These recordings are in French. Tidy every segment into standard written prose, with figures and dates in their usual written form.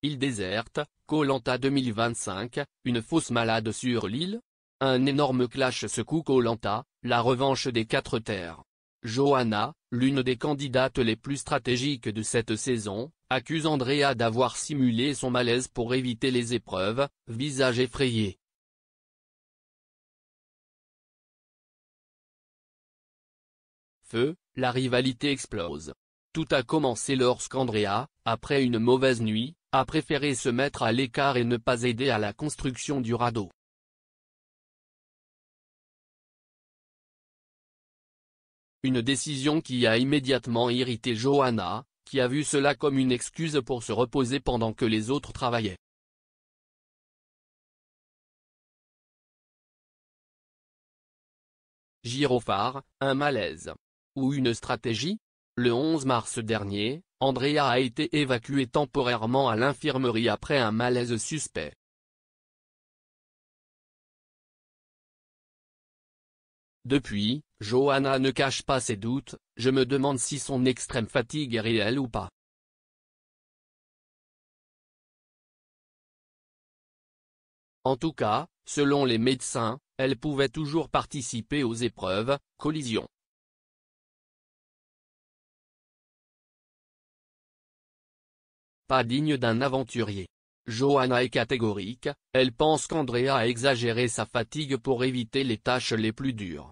il déserte, Koh-Lanta 2025, une fausse malade sur l'île? Un énorme clash secoue Koh-Lanta, la revanche des 4 terres. Johanna, l'une des candidates les plus stratégiques de cette saison, accuse Andrea d'avoir simulé son malaise pour éviter les épreuves, visage effrayé. Feu, la rivalité explose. Tout a commencé lorsqu'Andrea, après une mauvaise nuit, a préféré se mettre à l'écart et ne pas aider à la construction du radeau. Une décision qui a immédiatement irrité Johanna, qui a vu cela comme une excuse pour se reposer pendant que les autres travaillaient. Gyrophare, un malaise. Ou une stratégie? Le 11 mars dernier, Andrea a été évacuée temporairement à l'infirmerie après un malaise suspect. Depuis, Johanna ne cache pas ses doutes, je me demande si son extrême fatigue est réelle ou pas. En tout cas, selon les médecins, elle pouvait toujours participer aux épreuves, collision. Pas digne d'un aventurier. Johanna est catégorique, elle pense qu'Andrea a exagéré sa fatigue pour éviter les tâches les plus dures.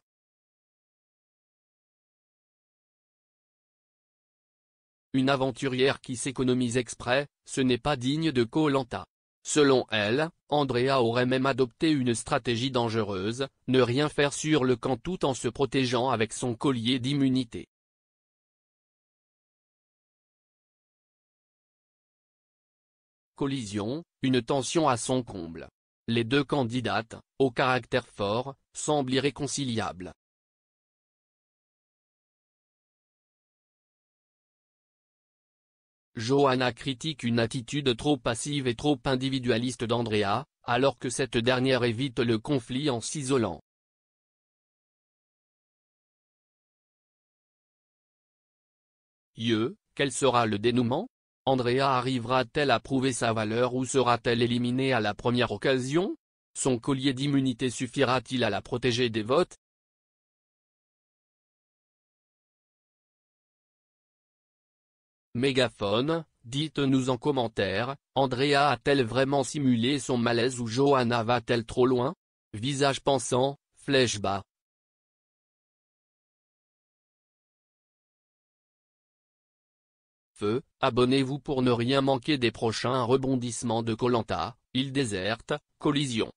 Une aventurière qui s'économise exprès, ce n'est pas digne de Koh-Lanta. Selon elle, Andrea aurait même adopté une stratégie dangereuse, ne rien faire sur le camp tout en se protégeant avec son collier d'immunité. Collision, une tension à son comble. Les deux candidates, au caractère fort, semblent irréconciliables. Johanna critique une attitude trop passive et trop individualiste d'Andrea, alors que cette dernière évite le conflit en s'isolant. Quel sera le dénouement? Andrea arrivera-t-elle à prouver sa valeur ou sera-t-elle éliminée à la première occasion? Son collier d'immunité suffira-t-il à la protéger des votes? Mégaphone, dites-nous en commentaire, Andrea a-t-elle vraiment simulé son malaise ou Johanna va-t-elle trop loin? Visage pensant, flèche bas. Feu, abonnez-vous pour ne rien manquer des prochains rebondissements de Koh-Lanta, île déserte, collision.